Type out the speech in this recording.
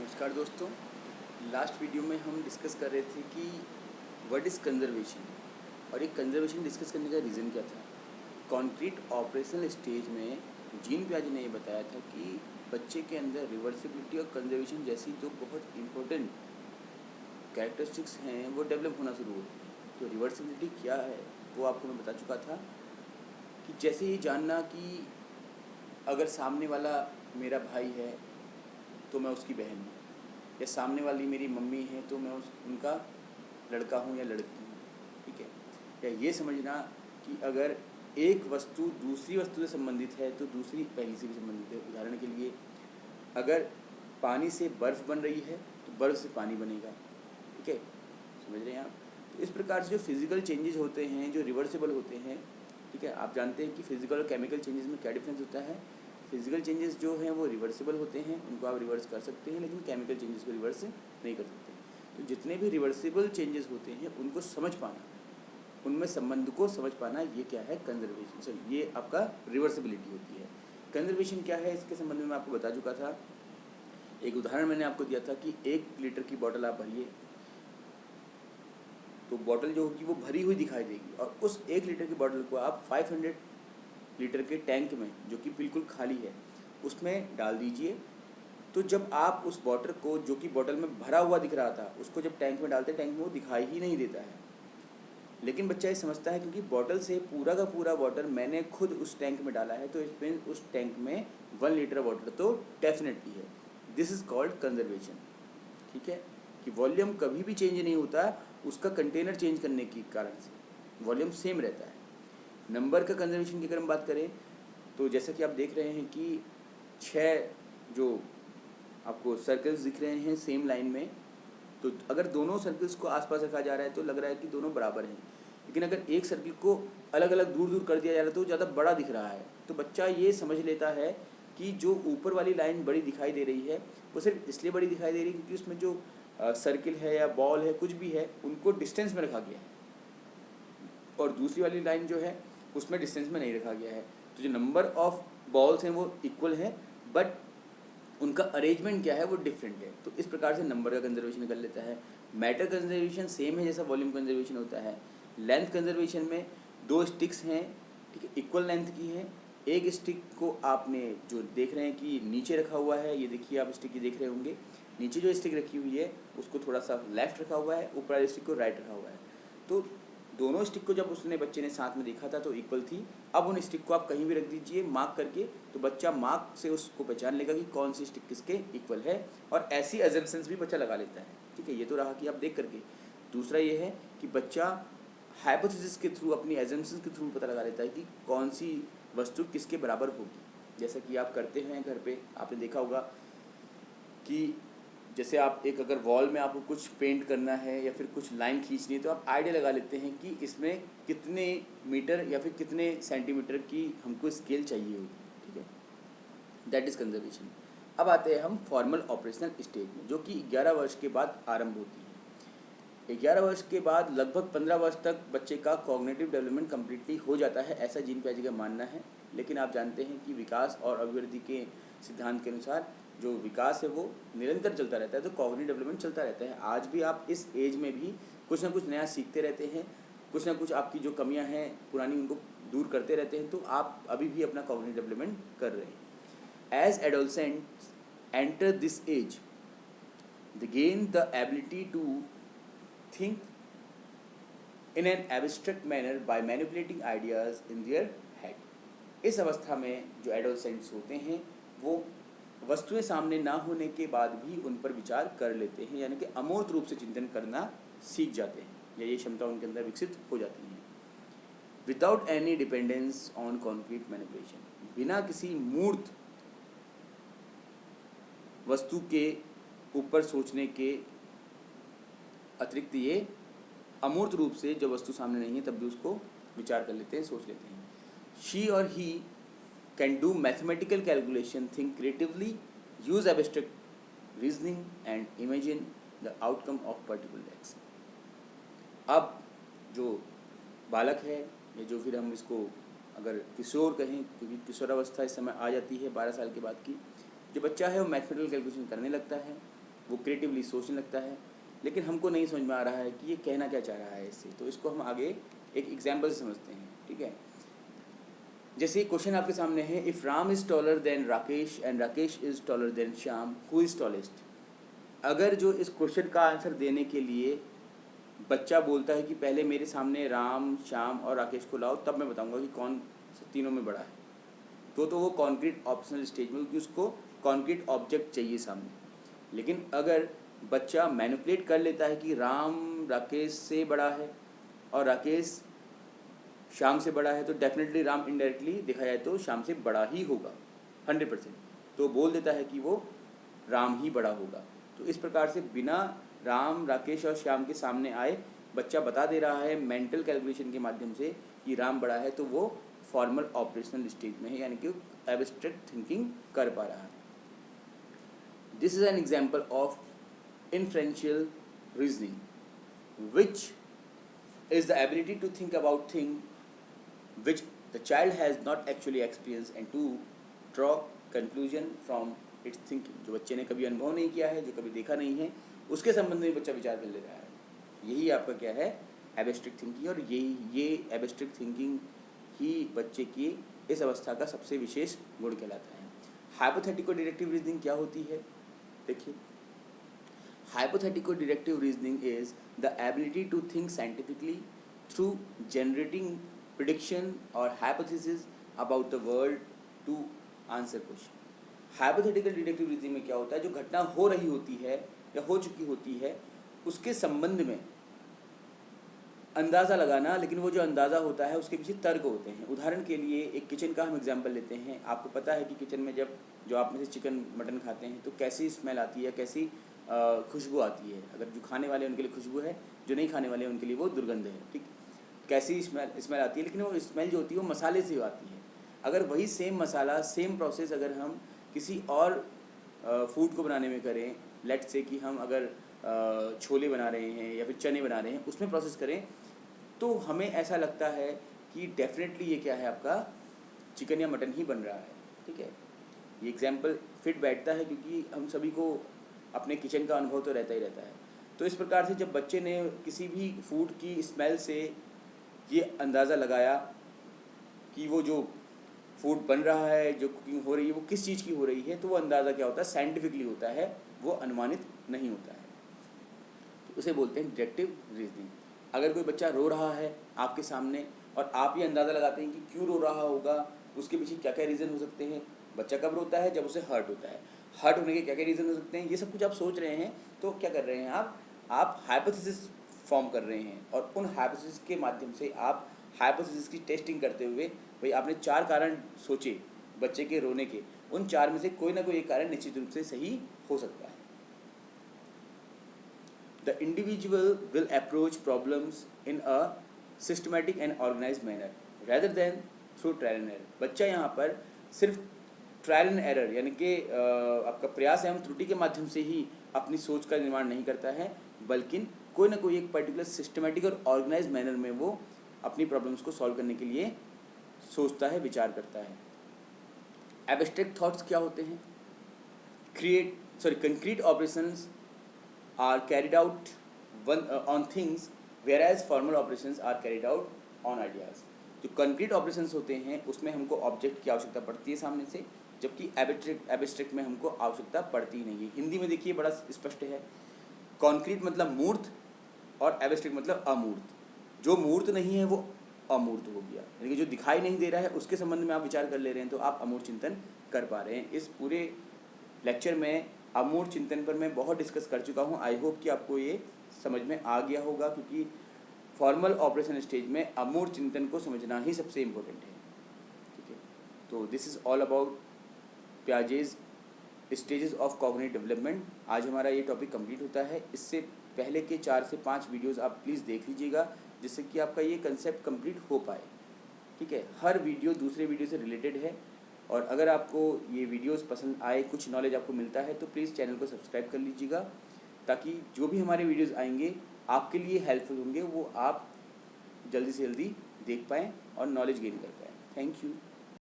नमस्कार दोस्तों। Last video में हम डिस्कस कर रहे थे कि व्हाट इज़ कंजर्वेशन और ये कंजर्वेशन डिस्कस करने का रीज़न क्या था। कॉन्क्रीट ऑपरेशनल स्टेज में जीन पियाजे ने ये बताया था कि बच्चे के अंदर रिवर्सिबिलिटी और कंजर्वेशन जैसी जो बहुत इम्पोर्टेंट कैरेक्टरिस्टिक्स हैं वो डेवलप होना शुरू होती हैं। तो रिवर्सिबिलिटी क्या है वो आपको मैं बता चुका था कि जैसे ये जानना कि अगर सामने वाला मेरा भाई है तो मैं उसकी बहन हूँ, या सामने वाली मेरी मम्मी है तो मैं उनका लड़का हूँ या लड़की हूँ। ठीक है। या ये समझना कि अगर एक वस्तु दूसरी वस्तु से संबंधित है तो दूसरी पहली से भी संबंधित है। उदाहरण के लिए अगर पानी से बर्फ़ बन रही है तो बर्फ़ से पानी बनेगा। ठीक है, समझ रहे हैं आप। तो इस प्रकार से जो फिज़िकल चेंजेस होते हैं जो रिवर्सिबल होते हैं, ठीक है, आप जानते हैं कि फिज़िकल और केमिकल चेंजेस में क्या डिफरेंस होता है। फिज़िकल चेंजेस जो हैं वो रिवर्सिबल होते हैं, उनको आप रिवर्स कर सकते हैं, लेकिन केमिकल चेंजेस को रिवर्स नहीं कर सकते। तो जितने भी रिवर्सिबल चेंजेस होते हैं उनको समझ पाना, उनमें संबंध को समझ पाना, ये क्या है कंजर्वेशन। सॉरी, ये आपका रिवर्सिबिलिटी होती है। कंजर्वेशन क्या है इसके संबंध में मैं आपको बता चुका था। एक उदाहरण मैंने आपको दिया था कि 1 लीटर की बॉटल आप भरिए तो बॉटल जो होगी वो भरी हुई दिखाई देगी, और उस 1 लीटर की बॉटल को आप 500 लीटर के टैंक में जो कि बिल्कुल खाली है उसमें डाल दीजिए। तो जब आप उस वाटर को जो कि बॉटल में भरा हुआ दिख रहा था उसको जब टैंक में डालते टैंक में वो दिखाई ही नहीं देता है। लेकिन बच्चा ये समझता है क्योंकि बॉटल से पूरा का पूरा वाटर मैंने खुद उस टैंक में डाला है तो इट मीन उस टैंक में 1 लीटर वाटर तो डेफिनेटली है। This is called conservation. ठीक है, कि वॉल्यूम कभी भी चेंज नहीं होता उसका कंटेनर चेंज करने के कारण से, वॉल्यूम सेम रहता है। नंबर का कंजर्वेशन की अगर हम बात करें तो जैसा कि आप देख रहे हैं कि 6 जो आपको सर्कल्स दिख रहे हैं सेम लाइन में, तो अगर दोनों सर्कल्स को आसपास रखा जा रहा है तो लग रहा है कि दोनों बराबर हैं। लेकिन अगर एक सर्कल को अलग अलग दूर दूर कर दिया जा रहा है तो ज़्यादा बड़ा दिख रहा है, तो बच्चा ये समझ लेता है कि जो ऊपर वाली लाइन बड़ी दिखाई दे रही है वो सिर्फ इसलिए बड़ी दिखाई दे रही है क्योंकि उसमें जो सर्किल है या बॉल है कुछ भी है उनको डिस्टेंस में रखा गया है, और दूसरी वाली लाइन जो है उसमें डिस्टेंस में नहीं रखा गया है। तो जो नंबर ऑफ बॉल्स हैं वो इक्वल है बट उनका अरेंजमेंट क्या है वो डिफरेंट है। तो इस प्रकार से नंबर का कंजर्वेशन कर लेता है। मैटर कंजर्वेशन सेम है जैसा वॉल्यूम कंजर्वेशन होता है। लेंथ कंजर्वेशन में 2 स्टिक्स हैं, ठीक है, इक्वल लेंथ की हैं। एक स्टिक को आपने जो देख रहे हैं कि नीचे रखा हुआ है, ये देखिए आप स्टिक की देख रहे होंगे, नीचे जो स्टिक रखी हुई है उसको थोड़ा सा लेफ्ट रखा हुआ है, ऊपर वाले स्टिक को राइट रखा हुआ है। तो दोनों स्टिक को जब उसने बच्चे ने साथ में देखा था तो इक्वल थी। अब उन स्टिक को आप कहीं भी रख दीजिए मार्क करके, तो बच्चा मार्क से उसको पहचान लेगा कि कौन सी स्टिक किसके इक्वल है, और ऐसी अजम्पशंस भी बच्चा लगा लेता है। ठीक है, ये तो रहा कि आप देख करके। दूसरा ये है कि बच्चा हाइपोथेसिस के थ्रू, अपनी एजम्पशंस के थ्रू पता लगा लेता है कि कौन सी वस्तु किसके बराबर होगी। जैसा कि आप करते हैं घर पे, आपने देखा होगा कि जैसे आप एक अगर वॉल में आपको कुछ पेंट करना है या फिर कुछ लाइन खींचनी है तो आप आइडिया लगा लेते हैं कि इसमें कितने मीटर या फिर कितने सेंटीमीटर की हमको स्केल चाहिए होगी। ठीक है, दैट इज़ कंजर्वेशन। अब आते हैं हम फॉर्मल ऑपरेशनल स्टेज में, जो कि 11 वर्ष के बाद आरंभ होती है। 11 वर्ष के बाद लगभग 15 वर्ष तक बच्चे का कॉग्निटिव डेवलपमेंट कम्प्लीटली हो जाता है, ऐसा जीन पियाजे का मानना है। लेकिन आप जानते हैं कि विकास और अभिवृद्धि के सिद्धांत के अनुसार जो विकास है वो निरंतर चलता रहता है, तो कॉग्निटिव डेवलपमेंट चलता रहता है। आज भी आप इस एज में भी कुछ ना कुछ नया सीखते रहते हैं, कुछ ना कुछ आपकी जो कमियां हैं पुरानी उनको दूर करते रहते हैं, तो आप अभी भी अपना कॉग्निटिव डेवलपमेंट कर रहे हैं। As adolescents enter this age, they gain the ability to think in an abstract manner by manipulating ideas in their head. इस अवस्था में जो एडोलसेंट्स होते हैं वो वस्तुएं सामने ना होने के बाद भी उन पर विचार कर लेते हैं, यानी कि अमूर्त रूप से चिंतन करना सीख जाते हैं, या ये क्षमता उनके अंदर विकसित हो जाती है। Without any dependence on concrete manipulation, बिना किसी मूर्त वस्तु के ऊपर सोचने के अतिरिक्त ये अमूर्त रूप से जब वस्तु सामने नहीं है तब भी उसको विचार कर लेते हैं, सोच लेते हैं। शी और he can do mathematical calculation, think creatively, use abstract reasoning and imagine the outcome of particular action. अब जो बालक है या जो फिर हम इसको अगर किशोर कहें, क्योंकि किशोरावस्था इस समय आ जाती है 12 साल के बाद की, जो बच्चा है वो मैथमेटिकल कैलकुलेशन करने लगता है, वो क्रिएटिवली सोचने लगता है, लेकिन हमको नहीं समझ में आ रहा है कि ये कहना क्या चाह रहा है इससे। तो इसको हम आगे एक एग्जाम्पल से समझते हैं, ठीक है। जैसे क्वेश्चन आपके सामने है, if Ram is taller than Rakesh and Rakesh is taller than Shyam, who is tallest. अगर जो इस क्वेश्चन का आंसर देने के लिए बच्चा बोलता है कि पहले मेरे सामने राम, श्याम और राकेश को लाओ, तब मैं बताऊंगा कि कौन तीनों में बड़ा है, तो वो कॉन्क्रीट ऑप्शनल स्टेज में, क्योंकि उसको कॉन्क्रीट ऑब्जेक्ट चाहिए सामने। लेकिन अगर बच्चा मैनिपुलेट कर लेता है कि राम राकेश से बड़ा है और राकेश श्याम से बड़ा है, तो डेफिनेटली राम इनडायरेक्टली देखा जाए तो श्याम से बड़ा ही होगा 100%। तो बोल देता है कि वो राम ही बड़ा होगा। तो इस प्रकार से बिना राम, राकेश और श्याम के सामने आए बच्चा बता दे रहा है मेंटल कैलकुलेशन के माध्यम से कि राम बड़ा है, तो वो फॉर्मल ऑपरेशनल स्टेज में है, यानी कि एब्स्ट्रैक्ट थिंकिंग कर पा रहा है। This is an example of inferential reasoning which is the ability to think about things which the child has not actually experienced and to draw conclusion from its thinking। जो बच्चे ने कभी अनुभव नहीं किया है, जो कभी देखा नहीं है, उसके संबंध में बच्चा विचार कर ले रहा है। यही आपका क्या है, एब्स्ट्रैक्ट थिंकिंग। और ये एब्स्ट्रैक्ट थिंकिंग ही बच्चे की इस अवस्था का सबसे विशेष गुण कहलाता है। हाइपोथेटिको डिडक्टिव रीजनिंग क्या होती है, देखिए। Hypothetico-deductive reasoning is the ability to think scientifically through generating prediction or hypothesis about the world to answer question। Hypothetical deductive reasoning में क्या होता है, जो घटना हो रही होती है या हो चुकी होती है उसके संबंध में अंदाज़ा लगाना, लेकिन वो जो अंदाज़ा होता है उसके पीछे तर्क होते हैं। उदाहरण के लिए एक किचन का हम एग्जाम्पल लेते हैं। आपको पता है कि किचन में जब जो आप में से चिकन मटन खाते हैं तो कैसी स्मेल आती है, कैसी खुशबू आती है। अगर जो खाने वाले हैं उनके लिए खुशबू है, जो नहीं खाने वाले हैं उनके लिए वो दुर्गंध है, ठीक। कैसी स्मेल आती है, लेकिन वो स्मेल जो होती है वो मसाले से आती है। अगर वही सेम मसाला, सेम प्रोसेस अगर हम किसी और फूड को बनाने में करें, लेट्स से कि हम अगर छोले बना रहे हैं या फिर चने बना रहे हैं, उसमें प्रोसेस करें, तो हमें ऐसा लगता है कि डेफिनेटली ये क्या है, आपका चिकन या मटन ही बन रहा है, ठीक है। ये एग्जाम्पल फिट बैठता है क्योंकि हम सभी को अपने किचन का अनुभव तो रहता ही रहता है। तो इस प्रकार से जब बच्चे ने किसी भी फूड की स्मेल से ये अंदाज़ा लगाया कि वो जो फूड बन रहा है, जो कुकिंग हो रही है, वो किस चीज़ की हो रही है, तो वो अंदाज़ा क्या होता है, साइंटिफिकली होता है, वो अनुमानित नहीं होता है। तो उसे बोलते हैं डिडक्टिव रीजनिंग। अगर कोई बच्चा रो रहा है आपके सामने और आप ये अंदाज़ा लगाते हैं कि क्यों रो रहा होगा, उसके पीछे क्या क्या रीज़न हो सकते हैं। बच्चा कब रोता है, जब उसे हर्ट होता है। हर्ट होने के क्या क्या रीज़न हो सकते हैं, ये सब कुछ आप सोच रहे हैं। तो क्या कर रहे हैं आप हाइपोथेसिस फॉर्म कर रहे हैं, और उन हाइपोथेसिस के माध्यम से आप हाइपोथेसिस की टेस्टिंग करते हुए, भाई आपने 4 कारण सोचे बच्चे के रोने के, उन 4 में से कोई ना कोई एक कारण निश्चित रूप से सही हो सकता है। The individual will approach problems in a systematic and organized manner rather than through trial and error। बच्चा यहाँ पर सिर्फ ट्रायल एंड एरर यानी कि आपका प्रयास एवं त्रुटि के माध्यम से ही अपनी सोच का निर्माण नहीं करता है, बल्कि कोई ना कोई एक पर्टिकुलर सिस्टमेटिक और ऑर्गेनाइज मैनर में वो अपनी प्रॉब्लम्स को सॉल्व करने के लिए सोचता है, विचार करता है। एब्स्ट्रैक्ट थॉट्स क्या होते हैं, concrete operations are carried out on things whereas formal operations are carried out on ideas। जो कंक्रीट ऑपरेशंस होते हैं उसमें हमको ऑब्जेक्ट की आवश्यकता पड़ती है सामने से, जबकि एब्स्ट्रैक्ट में हमको आवश्यकता पड़ती ही नहीं है। हिंदी में देखिए बड़ा स्पष्ट है, कॉन्क्रीट मतलब मूर्त और एब्स्ट्रैक्ट मतलब अमूर्त। जो मूर्त नहीं है वो अमूर्त हो गया, यानी कि जो दिखाई नहीं दे रहा है उसके संबंध में आप विचार कर ले रहे हैं, तो आप अमूर्त चिंतन कर पा रहे हैं। इस पूरे लेक्चर में अमूर्त चिंतन पर मैं बहुत डिस्कस कर चुका हूँ। आई होप कि आपको ये समझ में आ गया होगा, क्योंकि फॉर्मल ऑपरेशन स्टेज में अमूर्त चिंतन को समझना ही सबसे इम्पोर्टेंट है, ठीक है। तो this is all about Piaget's stages of cognitive development. आज हमारा ये टॉपिक कंप्लीट होता है। इससे पहले के 4 से 5 वीडियोज़ आप प्लीज़ देख लीजिएगा, जिससे कि आपका ये कंसेप्ट कंप्लीट हो पाए, ठीक है। हर वीडियो दूसरे वीडियो से रिलेटेड है, और अगर आपको ये वीडियोस पसंद आए, कुछ नॉलेज आपको मिलता है, तो प्लीज़ चैनल को सब्सक्राइब कर लीजिएगा, ताकि जो भी हमारे वीडियोस आएंगे आपके लिए हेल्पफुल होंगे, वो आप जल्दी से जल्दी देख पाएँ और नॉलेज गेन कर पाएँ। Thank you.